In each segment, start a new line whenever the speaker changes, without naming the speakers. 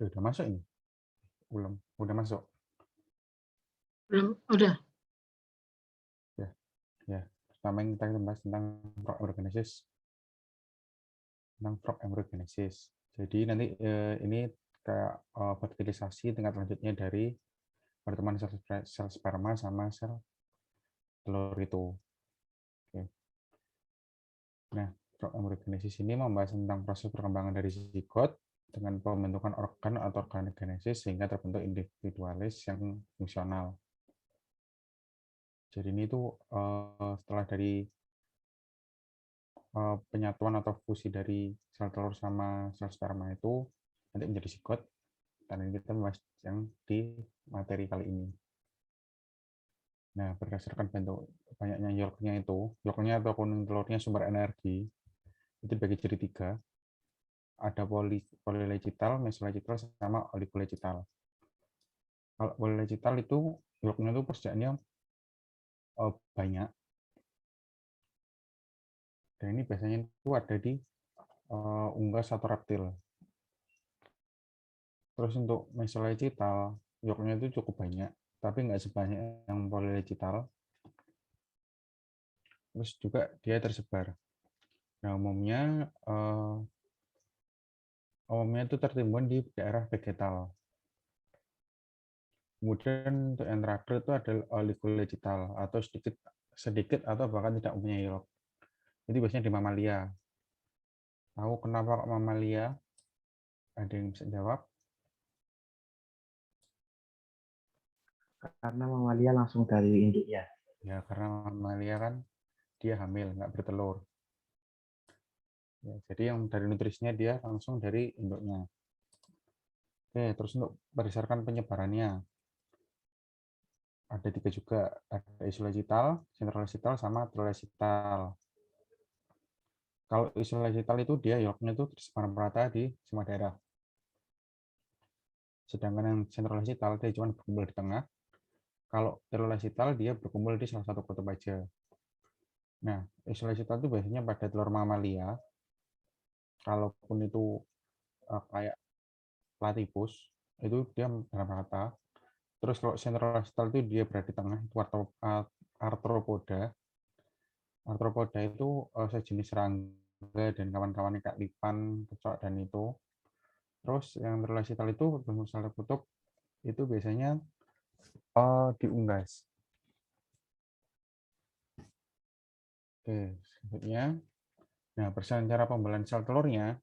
Udah masuk ini? Belum. Udah masuk.
Belum, udah.
Ya, ya. Pertama yang kita bahas tentang embryogenesis. Tentang embryogenesis. Jadi nanti ini kayak fertilisasi tingkat lanjutnya dari pertemuan sel sperma sama sel telur itu. Oke. Nah, embryogenesis ini membahas tentang proses perkembangan dari zigot dengan pembentukan organ atau organogenesis sehingga terbentuk individualis yang fungsional. Jadi ini tuh setelah dari penyatuan atau fusi dari sel telur sama sel sperma itu nanti menjadi zigot, dan ini kita membahas yang di materi kali ini. Nah, berdasarkan bentuk banyaknya yolknya atau kuning telurnya sumber energi itu dibagi jadi 3. Ada polylegital, mesological, sama oligolegital. Kalau polylegital itu yolknya itu perjaannya banyak. Dan ini biasanya itu ada di unggas atau reptil. Terus untuk mesologital, yolknya itu cukup banyak, tapi nggak sebanyak yang polylegital. Terus juga dia tersebar. Nah, umumnya itu tertimbun di daerah vegetal. Kemudian untuk yang terakhir itu ada oligolegital atau sedikit atau bahkan tidak mempunyai yolk. Itu biasanya di mamalia. Tahu kenapa kok mamalia? Ada yang bisa jawab?
Karena mamalia langsung dari induknya.
Ya, karena mamalia kan dia hamil, nggak bertelur. Ya, jadi yang dari nutrisinya dia langsung dari induknya. Oke, terus untuk berdasarkan penyebarannya, ada 3 juga. Ada isolagital, sentrolesital, sama trolesital. Kalau isolagital itu dia yolknya itu tersebar merata di semua daerah. Sedangkan yang sentrolesital dia cuma berkumpul di tengah. Kalau telolesital dia berkumpul di salah satu kutub aja. Nah, isolesital itu biasanya pada telur mamalia. Kalaupun itu kayak platypus, itu dia dalam rata. Terus kalau sentrolesital itu dia berada di tengah, itu arthropoda. Arthropoda itu sejenis serangga dan kawan-kawannya kayak lipan, kecoak, dan itu. Terus yang telolesital itu bermusalah kutub itu biasanya diunggas. Oke, selanjutnya. Nah, berdasarkan cara pembelahan sel telurnya,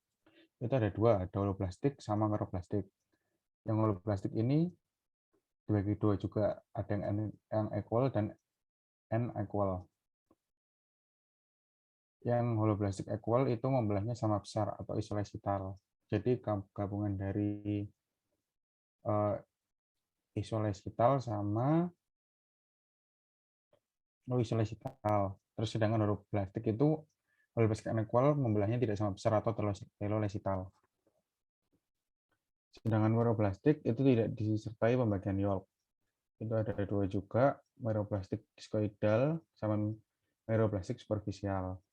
itu ada 2, ada holoblastik sama meroblastik. Yang holoblastik ini dibagi 2 juga, ada yang equal dan n-equal. Yang holoblastik equal itu membelahnya sama besar atau isolesital. Jadi gabungan dari isolesital sama isolesital. Terus sedangkan holoblastik itu holoblastik unequal membelahnya tidak sama besar atau telolesital. Sedangkan meroblastik itu tidak disertai pembagian yolk. Itu ada 2 juga, meroblastik diskoidal sama meroblastik superficial.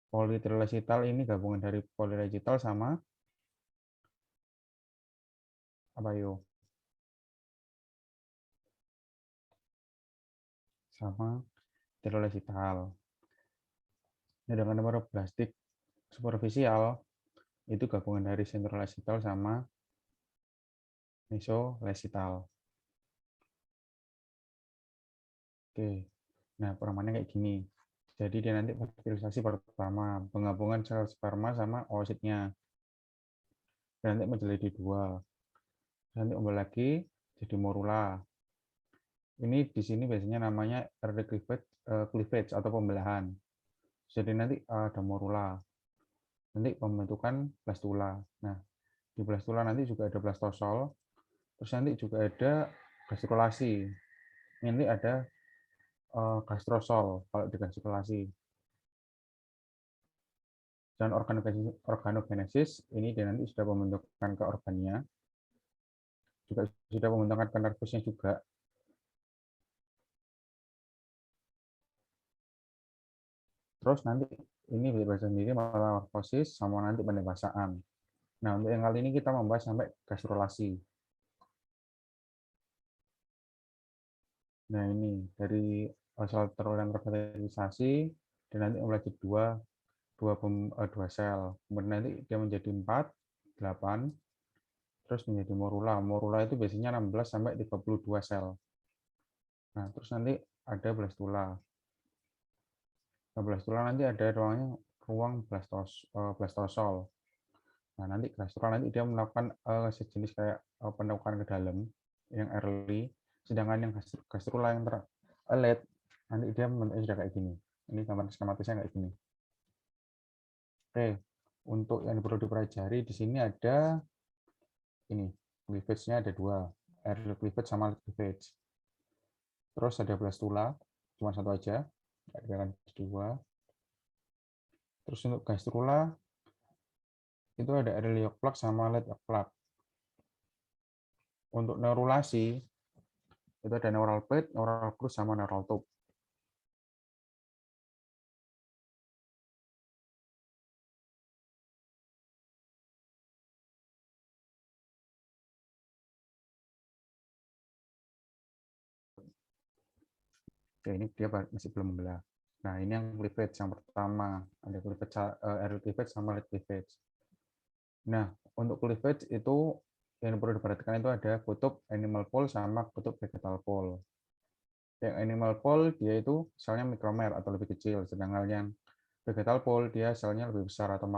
Polytrilesital ini gabungan dari polylegital sama apa yuk? Sama telolesital. Sedangkan meroblastik superficial itu gabungan dari sentrolesital sama mesolesital. Oke. Nah, permainnya kayak gini. Jadi dia nanti fertilisasi pertama, penggabungan sel sperma sama oositnya. Dan nanti menjadi 2. Nanti ombak lagi jadi morula. Ini di sini biasanya namanya early cleavage atau pembelahan. Jadi nanti ada morula. Nanti pembentukan blastula. Nah, di blastula nanti juga ada blastosol. Terus nanti juga ada gastrikulasi. Ini ada gastrosol kalau di gastrikulasi. Dan organogenesis ini dia nanti sudah pembentukan ke organnya. Juga sudah pembentukan ke nervusnya juga. Terus nanti ini bebas sendiri metamorfosis sama nanti pendewasaan. Nah, untuk yang kali ini kita membahas sampai gastrulasi. Nah, ini dari sel terulang terfertilisasi dan nanti mulai jadi dua sel. Kemudian nanti dia menjadi 4, 8, terus menjadi morula. Morula itu biasanya 16 sampai 32 sel. Nah, terus nanti ada blastula. Nah, blastula nanti ada ruang blastosol. Nah, nanti blastula nanti dia melakukan sejenis kayak penekukan ke dalam yang early, sedangkan yang gastrula yang late nanti dia membentuknya sudah kayak gini. Ini gambar skematisnya kayak gini. Oke, untuk yang perlu dipelajari di sini ada ini, cleavage-nya ada 2, early cleavage sama late cleavage. Terus ada blastula, cuma satu aja, ada 2. Terus untuk gastrula itu ada early yolk plug sama late yolk plug. Untuk neurulasi itu ada neural plate, neural crus sama neural tube. Oke, ini dia masih belum membelah. Nah, ini yang cleavage yang pertama, ada cleavage early cleavage sama late cleavage. Nah, untuk cleavage itu yang perlu diperhatikan itu ada kutub animal pole sama kutub vegetal pole. Yang animal pole dia itu selnya mikromer atau lebih kecil, sedangkan yang vegetal pole dia selnya lebih besar atau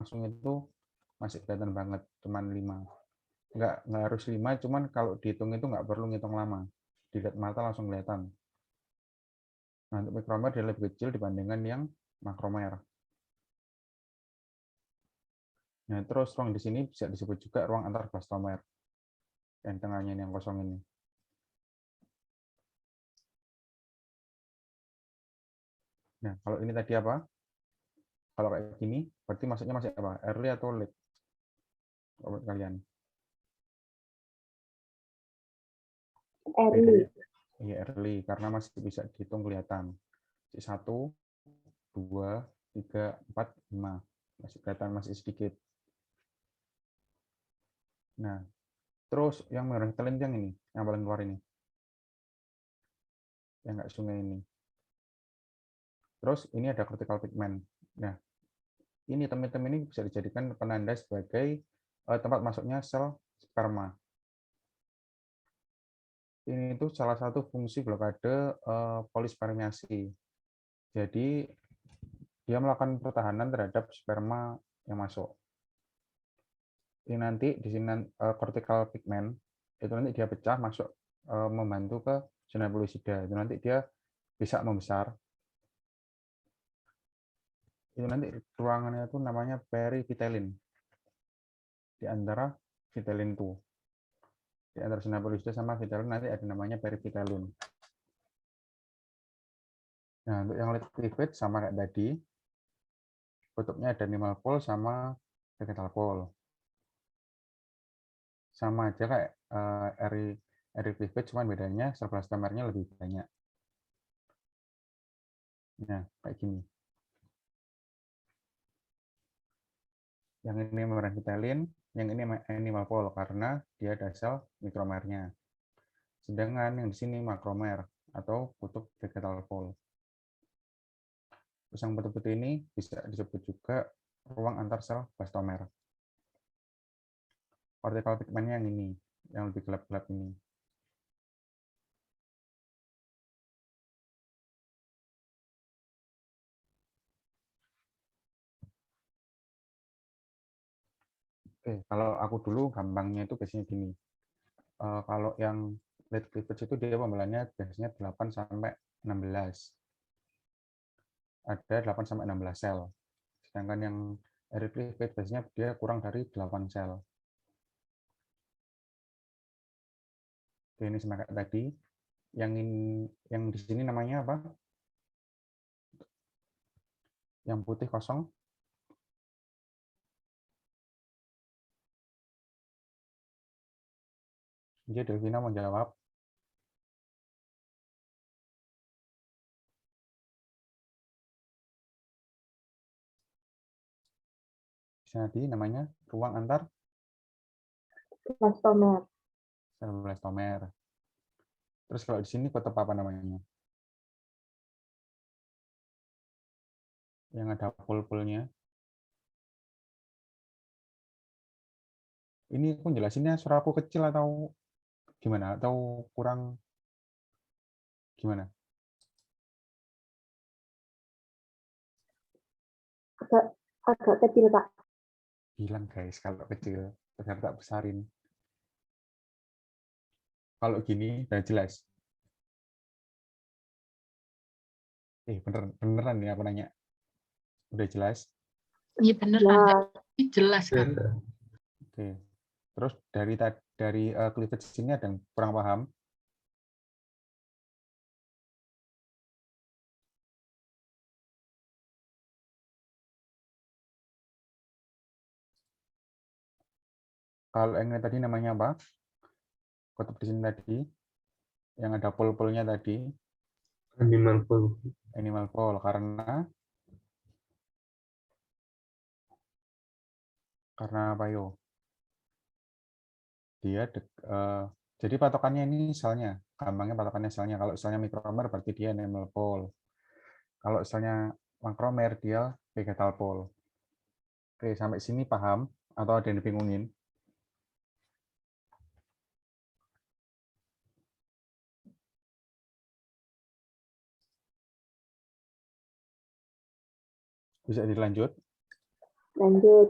langsung itu masih kelihatan banget, cuman 5. Nggak harus 5, cuman kalau dihitung itu nggak perlu ngitung lama. Dilihat mata langsung kelihatan. Nah, untuk mikromer dia lebih kecil dibandingkan yang makromer. Nah, terus ruang di sini bisa disebut juga ruang antar blastomer. Yang tengahnya ini yang kosong ini. Nah, kalau ini tadi apa? Kalau kayak gini, berarti maksudnya masih apa? Early atau late? Menurut kalian?
Early.
Iya, early. Karena masih bisa dihitung kelihatan. 1, 2, 3, 4, 5. Masih kelihatan, masih sedikit. Nah, terus yang merah telanjang ini, yang paling keluar ini. Yang nggak sungai ini. Terus ini ada cortical pigment. Nah, ini teman-teman ini bisa dijadikan penanda sebagai tempat masuknya sel sperma. Ini itu salah satu fungsi blokade polispermiasi. Jadi dia melakukan pertahanan terhadap sperma yang masuk. Ini nanti di sini cortical pigment itu nanti dia pecah masuk membantu ke zona pellucida. Itu nanti dia bisa membesar. Itu nanti ruangannya itu namanya perivitelin. Di antara vitelin itu. Di antara zona pellucida sama vitelin nanti ada namanya perivitelin. Nah, untuk yang late cleavage sama kayak tadi, kutubnya ada animal pole sama vegetal pole. Sama aja kayak early cleavage, cuman bedanya sel blastomernya lebih banyak. Nah, kayak gini. Yang ini membrana vitelin, yang ini animal pole karena dia ada sel mikromernya. Sedangkan yang di sini makromer atau kutub vegetal pole. Terus yang putih-putih ini bisa disebut juga ruang antar sel blastomer. Cortical pigmentnya yang ini, yang lebih gelap-gelap ini. Oke, kalau aku dulu gampangnya itu biasanya gini. Kalau yang late cleavage itu dia pembelaannya biasanya 8 sampai 16. Ada 8 sampai 16 sel. Sedangkan yang early cleavage biasanya dia kurang dari 8 sel. Oke, ini sama kayak tadi. Yang di sini namanya apa? Yang putih kosong. Jadi Delvina mau jawab. Jadi namanya ruang antar
Blastomer.
sel blastomer. Terus kalau di sini kutub apa namanya? Yang ada pol-polnya. Ini aku jelasinnya suara aku kecil atau gimana? Atau kurang gimana?
Agak kecil, Pak.
Bilang guys, kalau kecil, ternyata tak besarin. Kalau gini, udah jelas. Beneran nih aku nanya. Udah jelas?
Iya beneran,
Ya,
tapi jelas kan.
Oke. Terus dari cleavage sini ada yang kurang paham? Kalau yang tadi namanya apa? Kutub di sini tadi, yang ada pol-polnya tadi,
Animal pole.
animal pole, karena apa yo? Dia jadi patokannya ini selnya, gampangnya patokannya selnya. Kalau selnya mikromer berarti dia animal pole. Kalau selnya makromer dia vegetal pole. Oke, sampai sini paham atau ada yang dibingungin? Bisa dilanjut?
lanjut.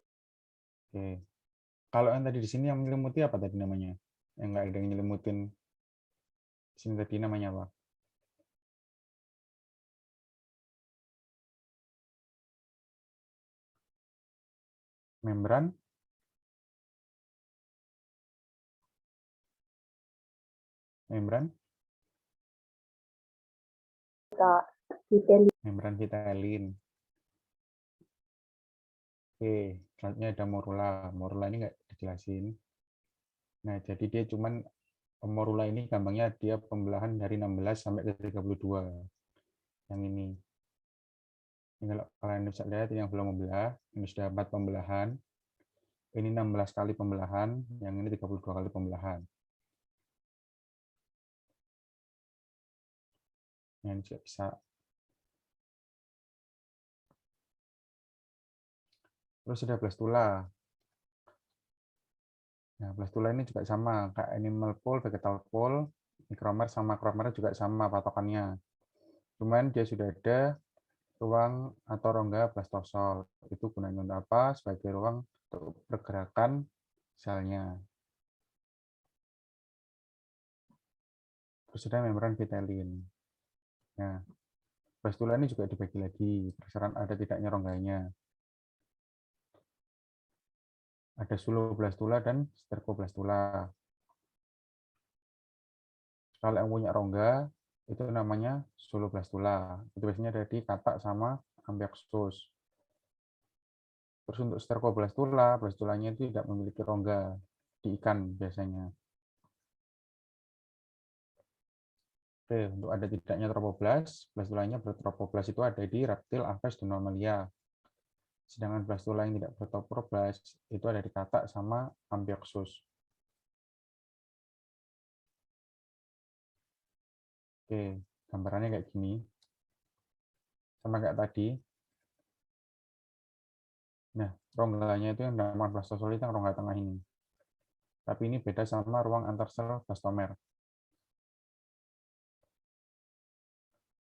Oke. Kalau yang tadi di sini yang menyelimuti apa tadi namanya? Yang nggak ada yang nyelimutin di sini tadi namanya apa? Membran? Membran?
Kak, detail.
Membran vitelin. Oke, selanjutnya ada morula. Morula ini nggak dijelasin. Nah, jadi dia cuman morula ini gampangnya dia pembelahan dari 16 sampai ke 32. Yang ini. Ini kalau kalian bisa lihat yang belum membelah, ini sudah 4 pembelahan. Ini 16 kali pembelahan, yang ini 32 kali pembelahan. Yang ini juga bisa. Terus ada blastula. Nah, blastula ini juga sama, kayak animal pole, vegetal pole, mikromer sama makromer juga sama patokannya. Cuman dia sudah ada ruang atau rongga blastosol. Itu gunanya untuk apa? Sebagai ruang untuk pergerakan selnya. Terus ada membran vitelin. Nah, blastula ini juga dibagi lagi, berdasarkan ada tidaknya rongganya. Ada suloblastula dan stercoblastula. Kalau yang punya rongga, itu namanya suloblastula. Itu biasanya ada di katak sama ambiexus. Terus untuk stercoblastula, blastulanya itu tidak memiliki rongga di ikan biasanya. Oke, untuk ada tidaknya tropoblast, blastulanya bertropoblast itu ada di reptil, aves, dan mamalia. Sedangkan blastula yang tidak bertropoblast itu ada di katak sama ambiexus. Oke, gambarannya kayak gini. Sama kayak tadi. Nah, rongganya itu yang namanya blastosol itu yang rongga tengah ini. Tapi ini beda sama ruang antar sel blastomer.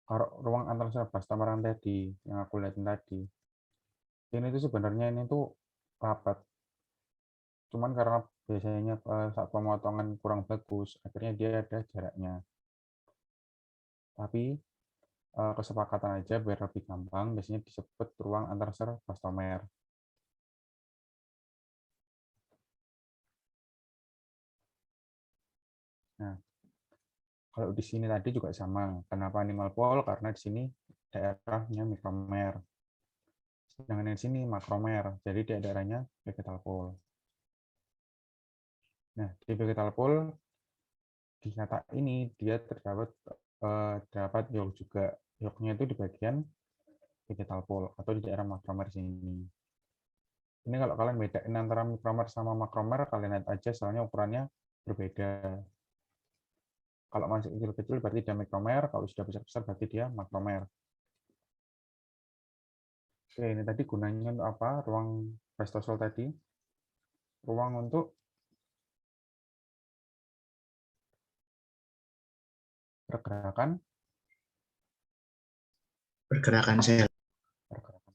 Kalau ruang antar sel blastomer yang tadi, yang aku lihatin tadi, ini tuh sebenarnya ini tuh rapat. Cuman karena biasanya saat pemotongan kurang bagus, akhirnya dia ada jaraknya. Tapi kesepakatan aja biar lebih gampang, biasanya disebut ruang antar sel blastomer. Nah, kalau di sini tadi juga sama. Kenapa animal pole? Karena di sini daerahnya mikromer. Sedangkan yang di sini makromer, jadi di daerahnya vegetal pole. Nah, di vegetal pole di kata ini dia terdapat yolk juga. Yolknya itu di bagian vegetal pole atau di daerah makromer sini. Ini kalau kalian bedain antara mikromer sama makromer, kalian lihat aja soalnya ukurannya berbeda. Kalau masih kecil-kecil berarti dia mikromer, kalau sudah besar-besar berarti dia makromer. Oke, ini tadi gunanya untuk apa? Ruang blastosol tadi. Ruang untuk pergerakan
Pergerakan sel.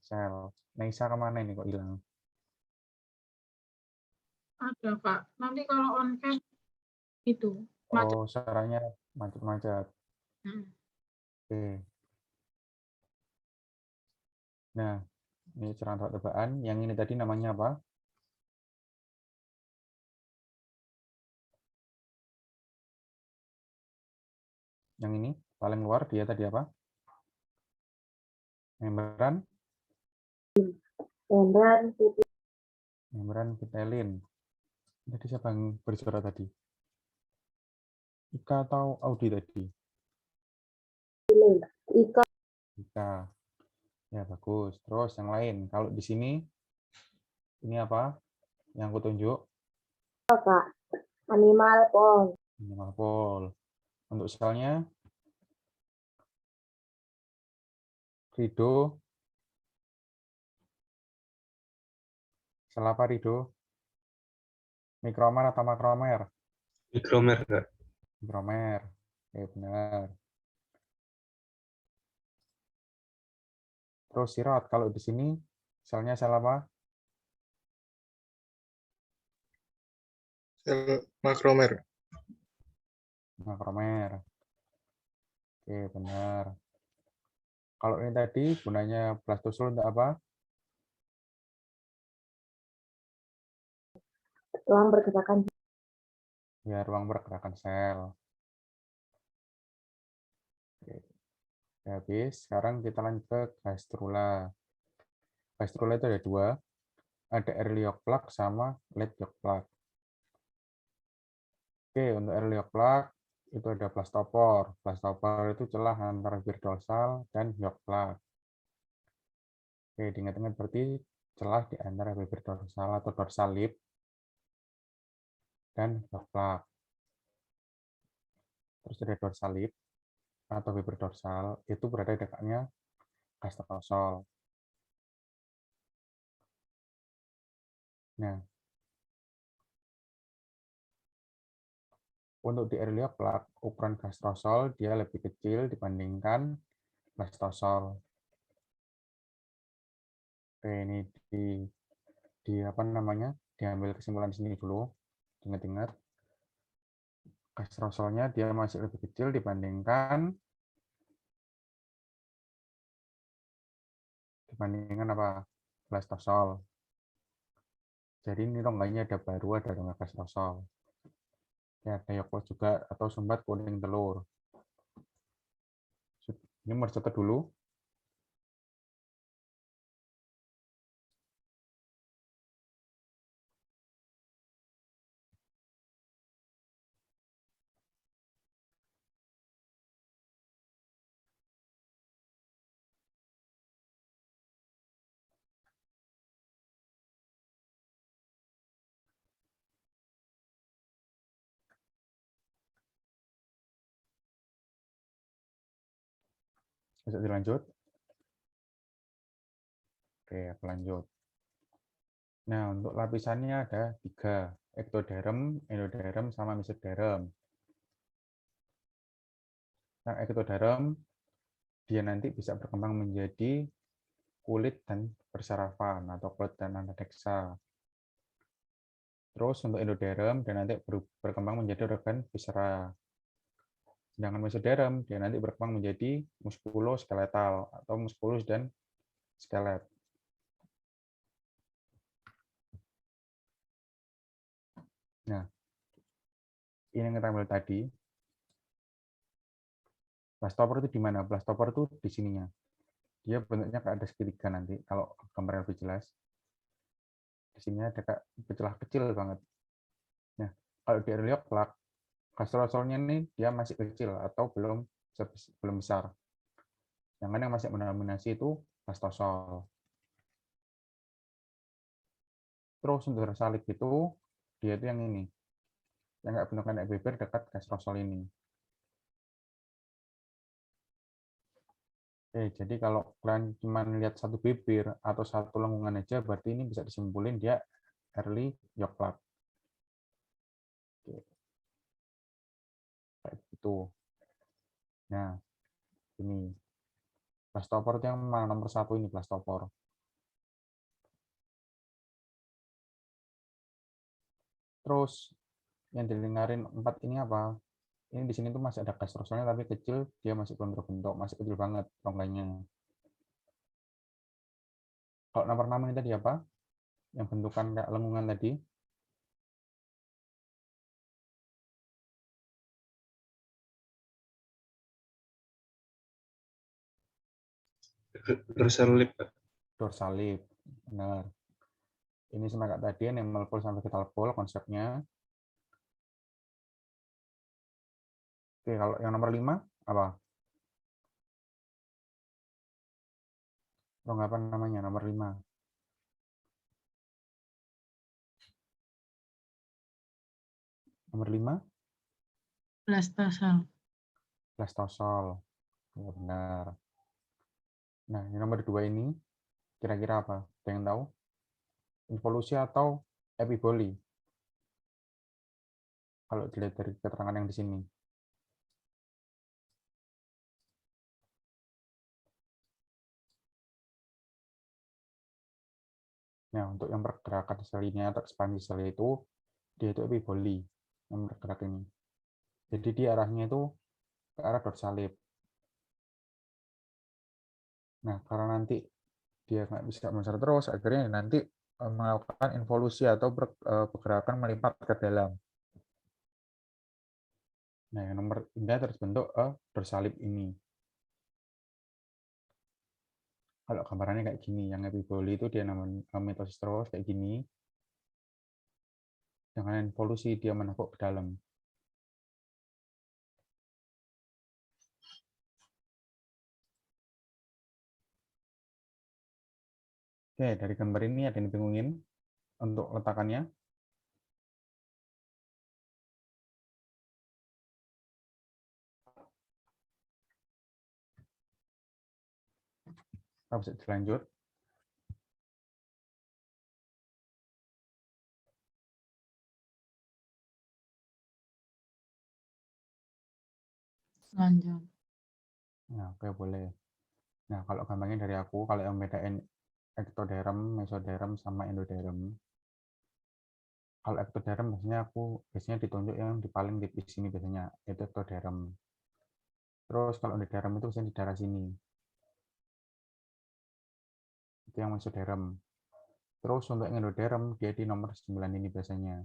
sel. Neisa kemana ini kok hilang?
Ada, Pak. Nanti kalau on cam itu macet.
Oh, suaranya macet-macet. Oke. Nah, ini cairan tebak-tebakan. Yang ini tadi namanya apa? Yang ini paling luar dia tadi apa? Membran
membran putih
membran pitelin. Tadi siapa yang bersuara tadi? Ika atau Audi tadi?
Ika
Ika. Ya, bagus. Terus yang lain. Kalau di sini ini apa? Yang aku tunjuk
Kak, animal pol
animal pole. Untuk selnya Rido. Sel apa Rido? Mikromer atau makromer?
Mikromer, Kak.
Mikromer. Oke, benar. Terus sirot. Kalau di sini selnya sel apa?
Sel makromer.
Makromer. Oke, benar. Kalau ini tadi gunanya blastosol untuk apa?
ruang pergerakan
Ya, ruang pergerakan sel. Oke. Ya, habis. Sekarang kita lanjut ke gastrula. Gastrula itu ada dua. Ada early yolk plug sama late yolk plug. Oke, untuk early yolk plug itu ada blastopor. Blastopor itu celah antara bibir dorsal dan yolk plug. Oke, diingat-ingat berarti celah di antara bibir dorsal atau dorsal lip dan yolk plug. Terus ada dorsal lip atau bibir dorsal itu berada di dekatnya gastrosol. Nah, untuk di early yolk plug, ukuran gastrosol dia lebih kecil dibandingkan blastosol. Oke, ini di apa namanya? Diambil kesimpulan di sini dulu. Ingat-ingat. Gastrosolnya dia masih lebih kecil dibandingkan apa? Blastosol. Jadi ini rongganya ada baru, ada rongga gastrosol. Ya, ada yolk juga atau sumbat kuning telur. Ini mau catat dulu. Bisa dilanjut. Oke, aku lanjut. Nah, untuk lapisannya ada 3. Ektoderm, endoderm, sama mesoderm. Nah, ektoderm dia nanti bisa berkembang menjadi kulit dan persarafan atau kulit dan anadeksa. Terus untuk endoderm dia nanti berkembang menjadi organ viscera. Sedangkan mesoderm dia nanti berkembang menjadi muskuloskeletal atau muskulus dan skelet. Nah, ini yang kita ambil tadi. Blastopor itu di mana? Blastopor itu di sininya. dia bentuknya kayak ada segitiga nanti kalau gambarnya lebih jelas. Di sini ada kayak celah kecil banget. Nah, kalau di Early Plaque, gastrosolnya ini dia masih kecil atau belum besar. Sedangkan yang masih mendominasi itu blastosol. Terus untuk dorsalip itu dia itu yang ini, yang nggak bentuk kayak bibir dekat gastrosol ini. Oke, jadi kalau kalian cuma lihat satu bibir atau satu lengkungan aja, berarti ini bisa disimpulin dia early yolk plaque. Oke, kayak gitu. Nah, ini blastopor itu yang mana nomor 1 ini blastopor. Terus yang di lingkaran 4 ini apa? Ini di sini tuh masih ada gastrosolnya tapi kecil, dia masih belum terbentuk, masih kecil banget rongganya. Kalau nomor 6 ini tadi apa? Yang bentukan kayak lengkungan tadi.
Dorsal lip, Pak.
Dorsalip. Benar. Ini sama kayak tadi, enamel pole sampai vital pole konsepnya. Oke, kalau yang nomor 5 apa? Rongga apa namanya? Nomor 5. Nomor 5,
blastosol.
blastosol. Ya, benar. Nah, yang nomor 2 ini kira-kira apa? Ada yang tahu? Involusi atau epiboli? Kalau dilihat dari keterangan yang di sini. Nah, untuk yang pergerakan sel ini atau ekspansi sel itu, dia itu epiboli yang bergerak ini. Jadi dia arahnya itu ke arah dorsalip. Nah, karena nanti dia nggak bisa membesar terus, akhirnya nanti melakukan involusi atau pergerakan melipat ke dalam. Nah, yang nomor 3 terus bentuk dorsalip ini. Kalau gambarannya kayak gini, yang epiboli itu dia namanya mitosis terus kayak gini. Dengan involusi dia menekuk ke dalam. Oke, dari gambar ini ada yang dibingungin untuk letakannya. Kita bisa dilanjut.
Lanjut.
Nah, oke boleh. Nah, kalau gampangnya dari aku, kalau yang bedain ectoderm, mesoderm, sama endoderm. Kalau ectoderm biasanya ditunjuk yang di paling tipis ini biasanya, itu ectoderm. Terus kalau endoderm itu biasanya di daerah sini. Itu yang mesoderm. Terus untuk endoderm, dia di nomor 9 ini biasanya.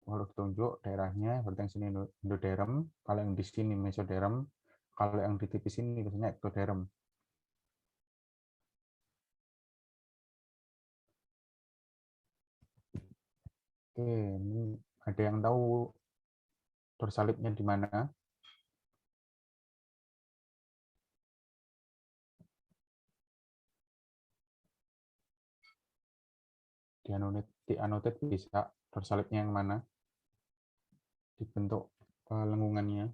Kalau ditunjuk daerahnya, berarti yang sini endoderm, kalau yang di sini mesoderm, kalau yang di tipis ini biasanya ectoderm. Oke, ini ada yang tahu dorsalipnya di mana? Dianotet bisa dorsalipnya yang mana? Dibentuk lengkungannya.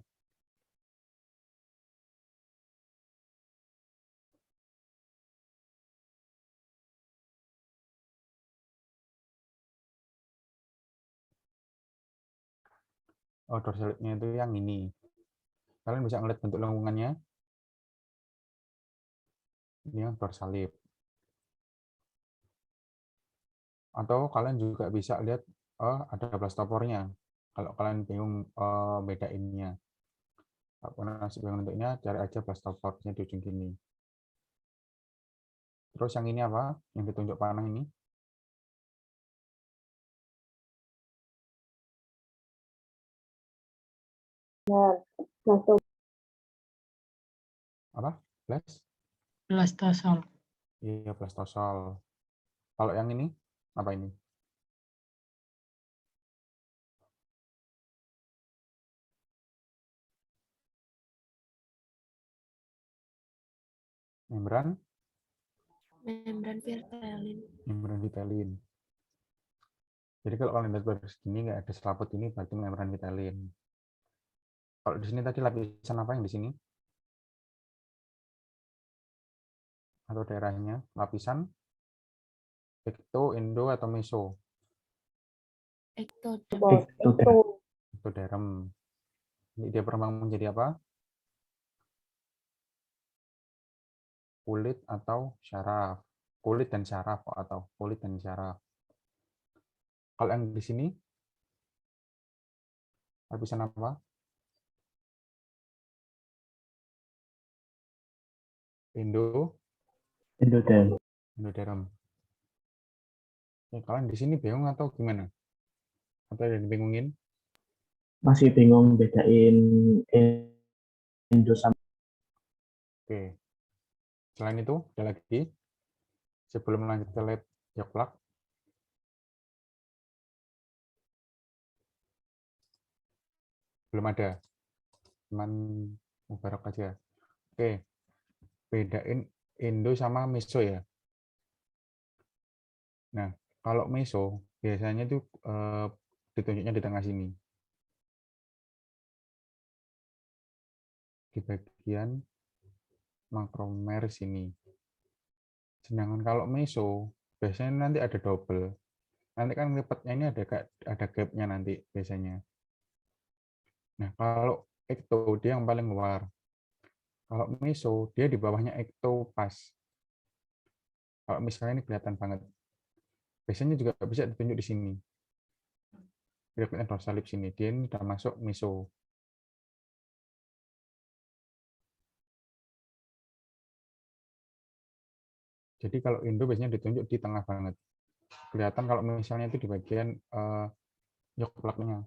Oh, dorsalipnya itu yang ini. Kalian bisa ngeliat bentuk lengkungannya. Ini yang dorsalip. Atau kalian juga bisa lihat ada blastopornya. Kalau kalian bingung bedainnya. Kalau kalian masih bingung bentuknya, cari aja blastopornya di ujung gini. Terus yang ini apa? Yang ditunjuk panah ini?
Benar. Blasto
apa?
Blastosol.
Iya, blastosol. Kalau yang ini apa ini? Membran membran vitelin. Jadi kalau kalian lihat garis gini nggak ada selaput ini berarti membran vitelin. Kalau di sini tadi lapisan apa yang di sini? Atau daerahnya lapisan ekto, endo atau meso? Ektoderm. Ini dia berkembang menjadi apa? Kulit atau syaraf. Kulit dan syaraf atau kulit dan syaraf. Kalau yang di sini lapisan apa?
Endoderm.
Endoderm. Kalian di sini bingung atau gimana? Atau ada yang bingungin?
Masih bingung bedain endo sama
Oke. Selain itu, ada lagi. Sebelum lanjut ke lab Yogyakarta, belum ada. Cuman mubarak aja. Oke. Bedain endo sama meso ya. Nah, kalau meso biasanya itu ditunjuknya di tengah sini. Di bagian makromer sini. Sedangkan kalau meso biasanya nanti ada double. Nanti kan lipatnya ini ada gap-nya nanti biasanya. Nah, kalau ekto dia yang paling luar. Kalau meso dia di bawahnya ekto pas. Kalau misalnya ini kelihatan banget. Biasanya juga bisa ditunjuk di sini. Dia dorsalip sini. Dia ini sudah masuk meso. Jadi kalau Indo biasanya ditunjuk di tengah banget. Kelihatan kalau misalnya itu di bagian yogplaknya,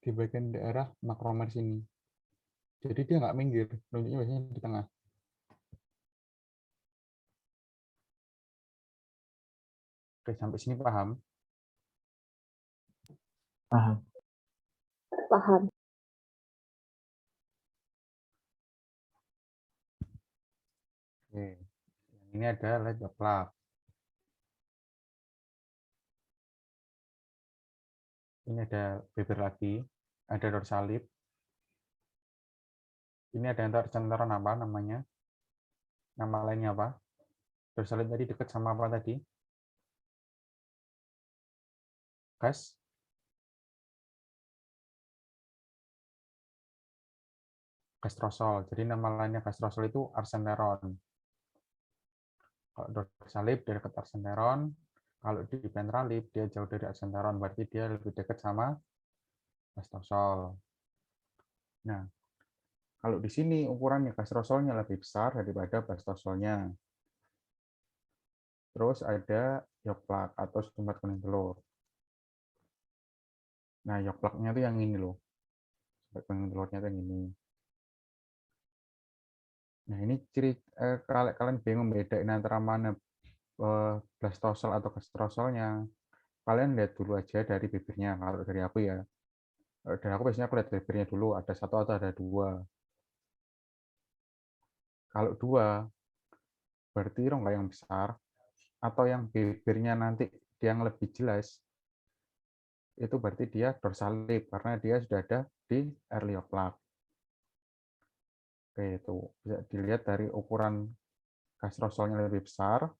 di bagian daerah makromer sini. Jadi dia nggak minggir, tunjuknya biasanya di tengah. Oke, sampai sini paham?
paham.
Paham.
Oke. Ini ada led yogplak. Ini ada beber lagi, ada dorsalip. Ini ada centron apa namanya? Nama lainnya apa? Dorsalip tadi dekat sama apa tadi? Gastrosol. Jadi nama lainnya gastrosol itu arsenteron. Kalau dorsalip dia dekat arsenteron, kalau di ventralip dia jauh dari arsenteron, berarti dia lebih dekat sama gastrosol. Nah, kalau di sini ukurannya gastrosolnya lebih besar daripada blastosolnya. Terus ada yolk atau sumbat kuning telur. Nah, yolknya itu yang ini loh. Sumbat kuning telurnya itu yang ini. Nah, ini ciri kalian bingung bedain antara mana blastosol atau gastrosolnya. Kalian lihat dulu aja dari bibirnya. Kalau dari aku ya, dari aku biasanya aku lihat bibirnya dulu. Ada satu atau ada dua. Kalau dua, berarti rongga yang besar atau yang bibirnya nanti yang lebih jelas, itu berarti dia dorsalip karena dia sudah ada di early plaque. Oke, itu bisa dilihat dari ukuran gastrosolnya lebih besar,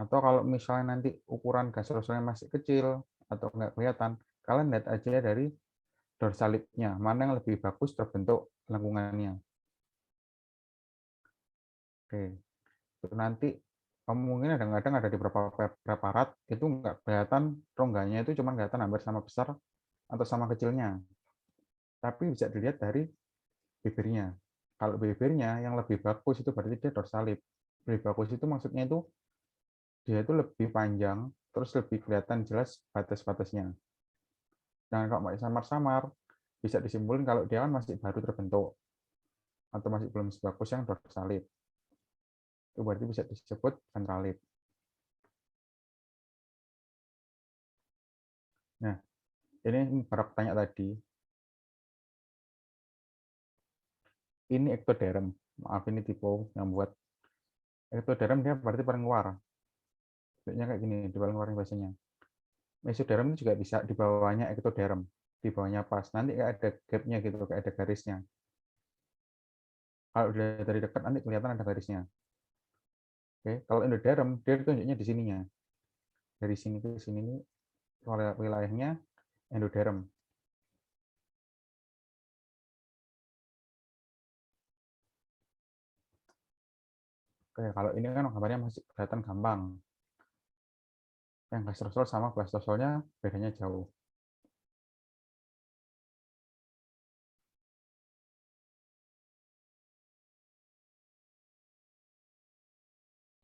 atau kalau misalnya nanti ukuran gastrosolnya masih kecil atau nggak kelihatan, kalian lihat aja dari dorsalipnya, mana yang lebih bagus terbentuk lengkungannya. Oke, itu nanti mungkin kadang-kadang ada di beberapa preparat itu nggak kelihatan rongganya, itu cuma kelihatan hampir sama besar atau sama kecilnya. Tapi bisa dilihat dari bibirnya. Kalau bibirnya yang lebih bagus itu berarti dia dorsalip. Lebih bagus itu maksudnya itu dia itu lebih panjang, terus lebih kelihatan jelas batas-batasnya. Dan kalau masih samar-samar, bisa disimpulkan kalau dia kan masih baru terbentuk. atau masih belum sebagus yang dorsalip. Itu berarti bisa disebut ventralip. Nah, ini para tanya tadi. Ini ektoderm. Maaf, ini typo yang buat. Ektoderm dia berarti paling luar. Bentuknya kayak gini, di paling luar biasanya. Mesoderm itu juga bisa di bawahnya ektoderm. Di bawahnya pas. Nanti kayak ada gap-nya gitu, kayak ada garisnya. Kalau dari dekat nanti kelihatan ada garisnya. Oke, kalau endoderm dia tunjuknya di sininya. Dari sini ke sini ini wilayahnya endoderm. Oke, kalau ini kan gambarnya masih kelihatan gampang. Yang gastrosol sama blastosolnya bedanya jauh.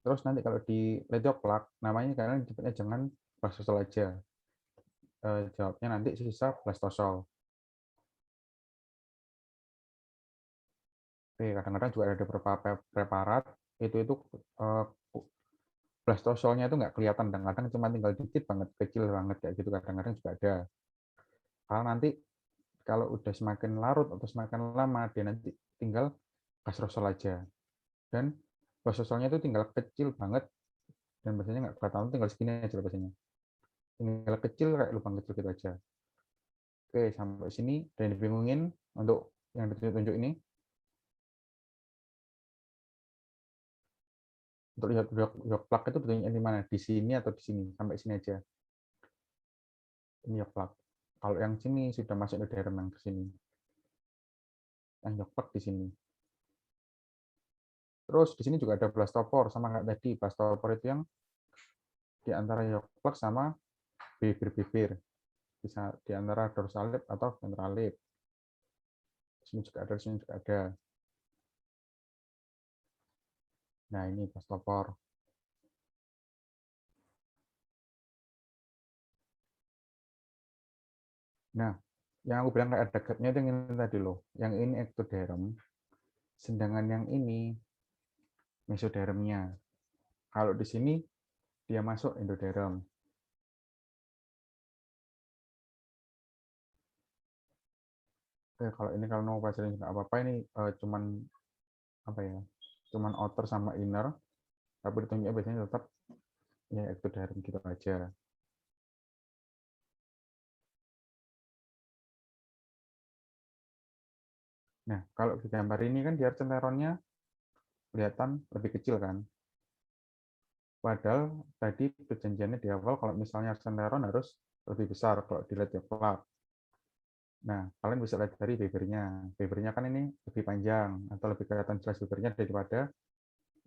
Terus nanti kalau di ledoplak, namanya kalian nyebutnya jangan blastosol aja. Jawabnya nanti sisa blastosol. Oke, kadang-kadang juga ada beberapa preparat itu blastosolnya itu nggak kelihatan, kadang-kadang cuma tinggal dikit banget, kecil banget kayak gitu, kadang-kadang juga ada. Karena nanti kalau udah semakin larut atau semakin lama dia nanti tinggal gastrosol aja. Dan blastosolnya itu tinggal kecil banget dan biasanya nggak kelihatan, tinggal segini aja biasanya. Tinggal kecil kayak lubang kecil gitu aja. Oke, sampai sini dan dibingungin untuk yang ditunjuk ini. Untuk lihat yolk plak itu betulnya di mana? Di sini atau di sini? Sampai sini aja. Ini yolk plak. Kalau yang sini sudah masuk ke daerah yang ke sini. Yang yolk plak di sini. Terus di sini juga ada blastopor sama kayak tadi. Blastopor itu yang di antara yolk plak sama bibir-bibir. Bisa di antara dorsalip atau ventralip. Di sini juga ada, di sini juga ada. Nah, ini blastopor. Nah, yang aku bilang kayak ada gapnya itu yang ini tadi loh. Yang ini ektoderm, sedangkan yang ini mesodermnya. Kalau di sini dia masuk endoderm. Oke, kalau ini kalau mau pelajarin nggak apa-apa, ini cuman apa ya? Cuman outer sama inner, tapi ditunjuknya biasanya tetap ya ektoderm gitu aja. Nah, kalau di gambar ini kan dia centeronnya kelihatan lebih kecil kan. Padahal tadi perjanjiannya di awal kalau misalnya centeron harus lebih besar kalau dilihat ya plak. Nah, kalian bisa lihat dari bibirnya. Bibirnya kan ini lebih panjang atau lebih kelihatan jelas bibirnya daripada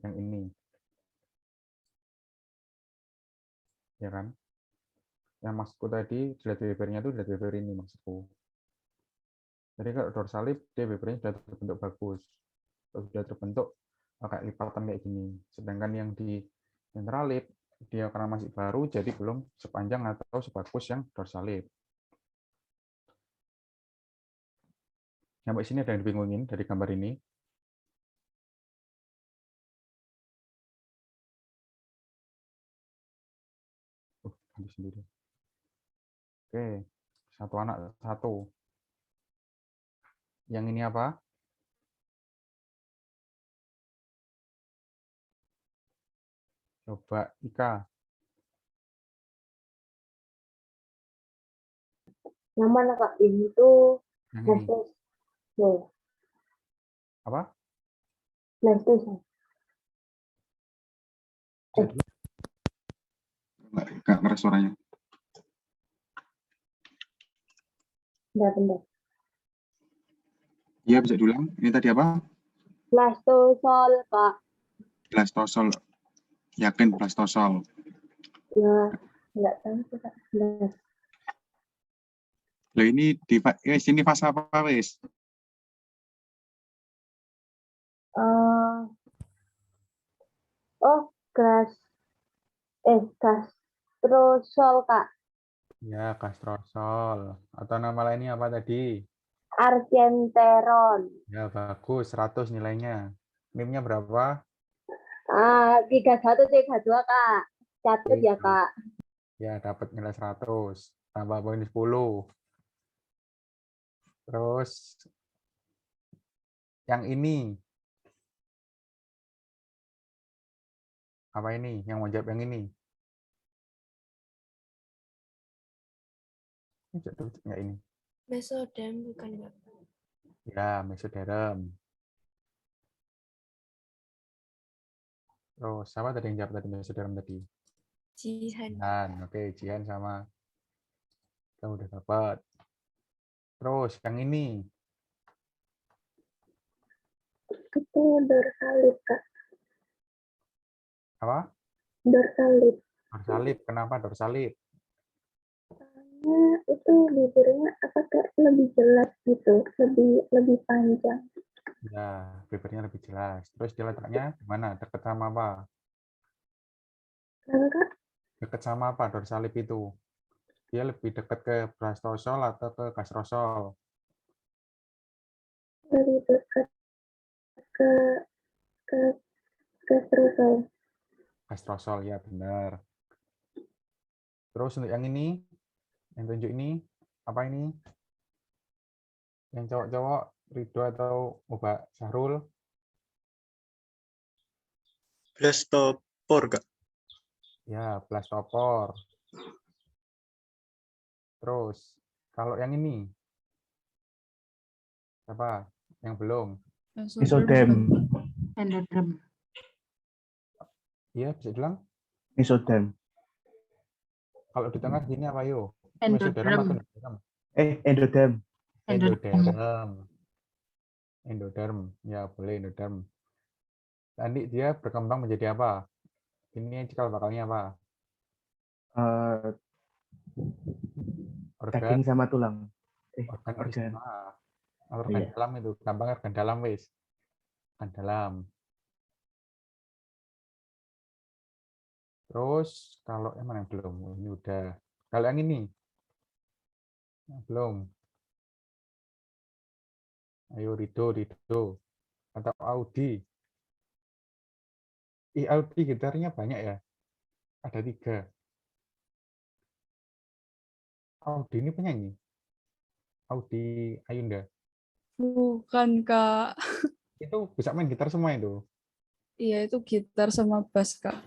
yang ini. Ya kan? Yang maksudku tadi dilihat bibirnya itu dilihat bibir ini maksudku. Jadi kalau dorsalip dia bibirnya sudah terbentuk bagus. Sudah terbentuk kayak lipatan kayak gini. Sedangkan yang di ventralip dia karena masih baru jadi belum sepanjang atau sebagus yang dorsalip. Sampai sini ada yang dibingungin dari gambar ini. Ganti sendiri. Oke, satu anak satu. Yang ini apa? Coba Ika.
Yang mana Kak? Ini tuh
Yang ini.
blastocyst.
Apa?
Blastocyst.
Enggak ngeres suaranya.
Bentar.
Iya, bisa diulang. Ini tadi apa?
Blastosol, Kak.
Blastosol. Yakin blastosol.
Ya, enggak tahu sih, Kak.
Loh ini di sini fase apa, wis?
Gastrosol, Kak.
Ya, gastrosol. Atau nama lainnya apa tadi?
Argenteron.
Ya, bagus. 100 nilainya. NIM-nya berapa?
3132 Kak. Catat ya
Oke.
Kak.
Ya, dapat nilai 100. Tambah poin 10. Terus yang ini. Apa ini? Yang mau jawab yang ini? Enggak ini.
Mesodem bukan Pak.
Ya, mesoderm. Terus, siapa tadi yang jawab tadi mesoderm tadi?
Jihan.
Jihan. Oke, Jihan sama kita udah dapat. Terus, yang ini.
Itu dorsalip Kak.
Apa?
Dorsalip.
Dorsalip. Kenapa dorsalip?
Nah, itu bibirnya apa Kak? Lebih jelas gitu. Lebih panjang.
Ya, bibirnya lebih jelas. Terus dia letaknya di mana? Dekat sama apa?
Kan Kak?
Dekat sama apa dorsalip itu? Dia lebih dekat ke blastosol atau ke gastrosol?
Lebih dekat ke ke gastrosol.
Gastrosol, ya benar. Terus untuk yang ini, yang tunjuk ini, apa ini? Yang cowok-cowok, Ridho atau Mbak Syahrul?
Blastopor, Kak.
Ya, blastopor. Terus, kalau yang ini, apa? Yang belum?
Mesodem.
Endoderm.
Iya, bisa bilang.
Mesodem.
Kalau di tengah gini apa yuk?
Endoderm.
Mesoderm atau endoderm?
Endodem.
Endoderm.
Endoderm. Endoderm. Ya, boleh endoderm. Nanti dia berkembang menjadi apa? Ini cikal bakalnya apa?
Eh,
Organ,
daging sama tulang.
organ,
Organ.
organ
Iya.
dalam itu. Gampang organ dalam, wis. Organ dalam. Terus, kalau yang mana yang belum? Oh, ini udah. Kalau yang ini? Belum. Ayo, Ridho. Atau Audi. Audi gitarnya banyak ya? Ada 3. Audi ini penyanyi? Audi Ayunda.
Bukan, Kak.
Itu bisa main gitar semua itu?
Iya, itu gitar sama bass, Kak.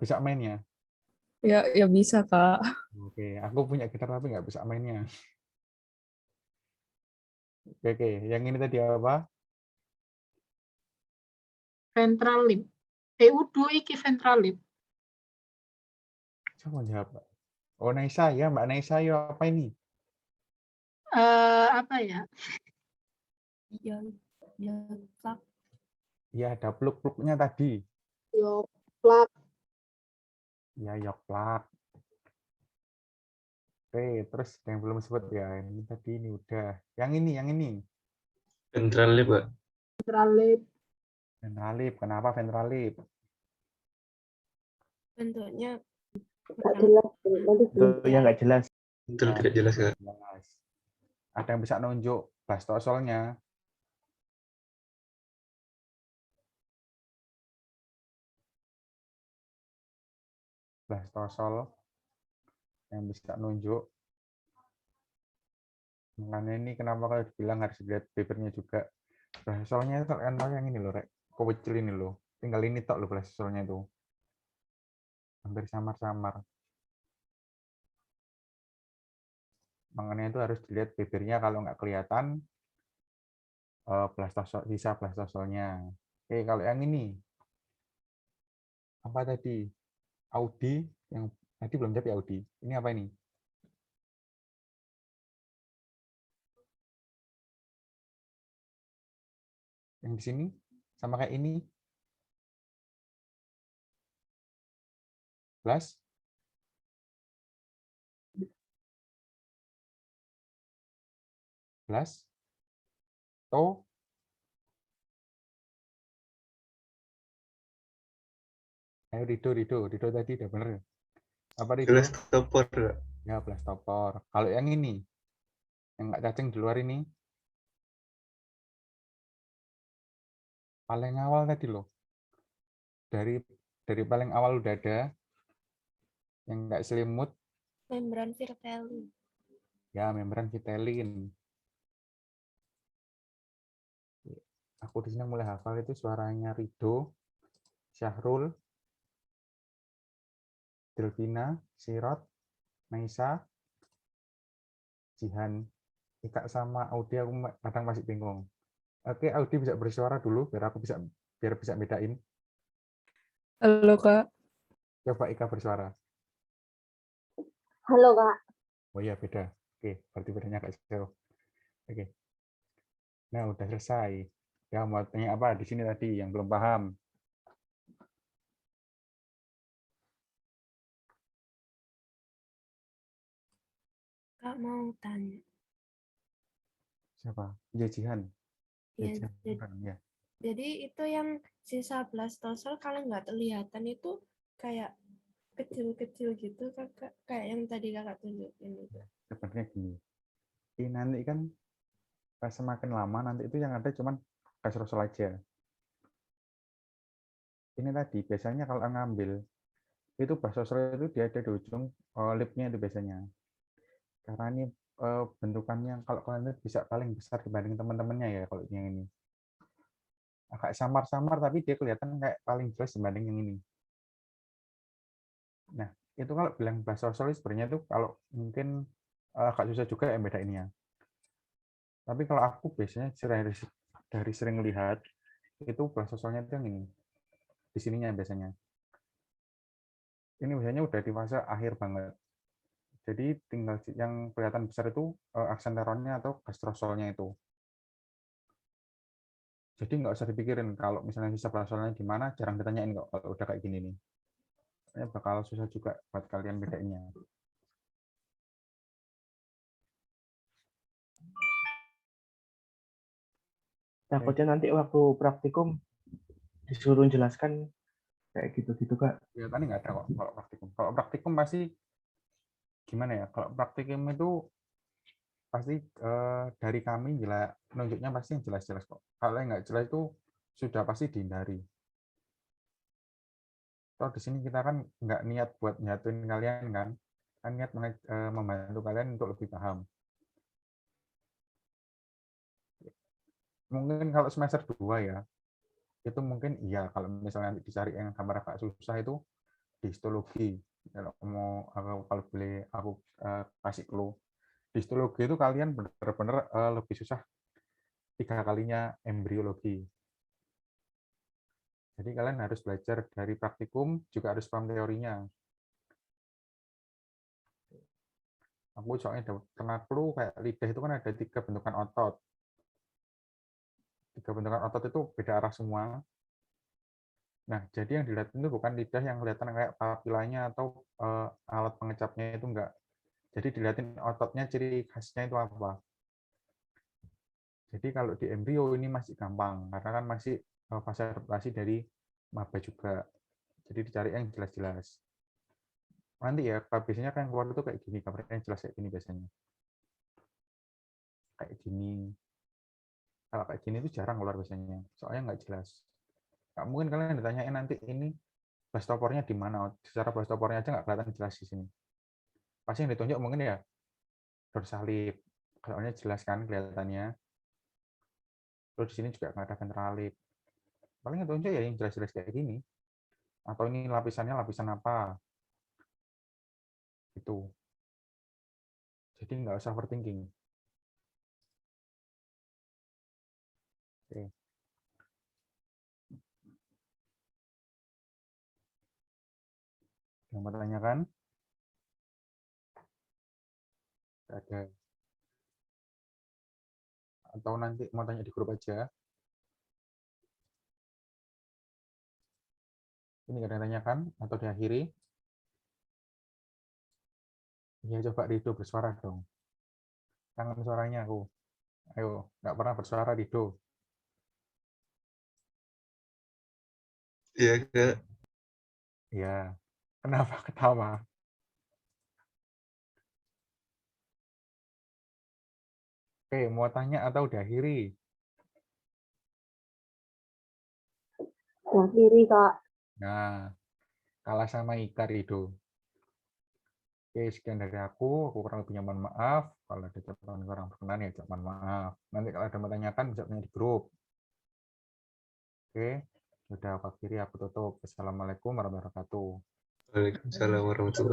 Bisa mainnya?
Ya bisa, Kak.
Oke, aku punya gitar tapi nggak bisa mainnya. Oke. Yang ini tadi apa?
Ventral lip. EU2 iki ventral lip.
Siapa yang jawab, Mbak? Oh, Naisa ya, Mbak Naisa ya, apa ini?
Apa ya?
Ya, ya, Kak.
Ya, ada pluk-pluknya tadi.
Yo, plak.
Ya, yoklak. Oke, terus yang belum sebut ya. Ini tadi ini udah. Yang ini.
Ventral lip, Kak.
Ventral lip.
Ventralip. Kenapa ventralip?
Bentuknya
Nggak jelas. Nanti
Itu yang nggak jelas.
Betul,
Ya,
tidak jelas, Kak.
jelas. Ada yang bisa nunjuk blastosolnya? Blastosol yang bisa nunjuk. Makanya ini kenapa kalau dibilang harus dilihat papernya juga. Blastosolnya itu kan yang ini loh, Rek. Kecil ini loh. Tinggal ini tok loh blastosolnya itu. Hampir samar-samar. Makanya itu harus dilihat bibirnya kalau nggak kelihatan blastosol, sisa blastosolnya. Oke, kalau yang ini apa tadi? Audi yang tadi belum jawab ya Audi. Ini apa ini? Yang di sini sama kayak ini. Blas? Blas? To? Ayo Rido tadi udah bener. Apa Rido?
Blastopor, Kak.
Ya, blastopor. Kalau yang ini Yang nggak cacing di luar ini. Paling awal tadi loh. Dari paling awal udah ada. Yang nggak selimut.
Membran Vertelli.
Ya, membran vitelin. Aku di sini mulai hafal itu suaranya Rido, Syahrul, Delvina, Sirot, Naisa, Jihan, Ika sama Audi aku kadang masih bingung. Oke, Audi bisa bersuara dulu biar bisa bedain.
Halo, Kak.
Coba Ika bersuara.
Halo, Kak.
Oh iya, beda. Oke, berarti bedanya agak jauh. Oke. Nah, udah selesai. Ya, mau tanya apa di sini tadi yang belum paham?
Kak mau tanya.
Siapa? Iya, Jihan.
Ya,
Jihan. Ya.
jadi itu yang sisa blastosel kalau nggak kelihatan itu kayak kecil-kecil gitu, Kakak. Kayak yang tadi Kakak tunjukin itu.
Sebenarnya gini. Ini nanti kan semakin lama nanti itu yang ada cuman gastrosol aja. Ini tadi biasanya kalau ngambil itu basosol itu dia ada di ujung lipnya itu biasanya. Karena ini bentukannya kalau kalian bisa paling besar dibanding teman-temannya ya kalau yang ini. Agak samar-samar tapi dia kelihatan kayak paling jelas dibanding yang ini. Nah, itu kalau bilang basosol sebenarnya itu kalau mungkin agak susah juga yang bedainnya. Tapi kalau aku biasanya dari sering lihat itu basosolnya itu yang ini. Di sininya biasanya. Ini biasanya udah di fase akhir banget. Jadi tinggal yang kelihatan besar itu aksenteronnya atau gastrosolnya itu. Jadi nggak usah dipikirin kalau misalnya sisa basosolnya di mana, jarang ditanyain kok kalau udah kayak gini nih. Ini bakal susah juga buat kalian bedainnya.
Takutnya nanti waktu praktikum disuruh jelaskan kayak gitu-gitu, Kak.
Ya kan nggak ada kok kalau praktikum. Kalau praktikum pasti gimana ya? Kalau praktikum itu pasti dari kami nunjuknya pasti yang jelas-jelas kok. Kalau yang nggak jelas itu sudah pasti dihindari. Kalau di sini kita kan nggak niat buat nyatuin kalian kan niat membantu kalian untuk lebih paham. Mungkin kalau semester 2 ya, itu mungkin iya kalau misalnya nanti dicari yang gambar agak susah itu di histologi. Kalau boleh aku kasih clue. Di histologi itu kalian benar-benar lebih susah 3 kalinya embriologi. Jadi kalian harus belajar dari praktikum, juga harus paham teorinya. Aku soalnya pernah clue kayak lidah itu kan ada 3 bentukan otot. 3 bentukan otot itu beda arah semua. Nah, jadi yang dilihat itu bukan lidah yang kelihatan kayak papilanya atau alat pengecapnya itu enggak. Jadi dilihatin ototnya, ciri khasnya itu apa. Jadi kalau di embrio ini masih gampang, karena kan masih fase adaptasi dari maba juga. Jadi dicari yang jelas-jelas. Nanti ya, biasanya kan keluar itu kayak gini, gambarnya jelas kayak gini biasanya. Kayak gini. Kalau kayak gini itu jarang keluar biasanya, soalnya nggak jelas. Nggak mungkin kalian ditanyain nanti ini blastopornya di mana. Secara blastopornya aja nggak kelihatan jelas di sini. Pasti yang ditunjuk mungkin ya dorsalip. Soalnya jelas kan kelihatannya. Terus di sini juga nggak ada ventralip. Paling yang ditunjuk ya yang jelas-jelas kayak gini. Atau ini lapisannya lapisan apa. Gitu. Jadi nggak usah overthinking. Oke. Yang mau tanyakan? Ada. Atau nanti mau tanya di grup aja. Ini nggak ada yang tanyakan atau diakhiri? Ya coba Rido bersuara dong. Kangen suaranya aku. Ayo, nggak pernah bersuara Rido.
Iya, Kak.
Ya, kenapa ketawa? Oke, mau tanya atau udah akhiri?
Yang kiri, Kak.
Nah, kalah sama Ika Rido. Oke, sekian dari aku kurang lebihnya mohon maaf. Kalau ada catatan kurang berkenan ya mohon maaf. Nanti kalau ada yang mau tanyakan bisa tanya di grup. Oke, sudah aku akhiri, aku tutup. Assalamualaikum warahmatullahi wabarakatuh.
Waalaikumsalam warahmatullahi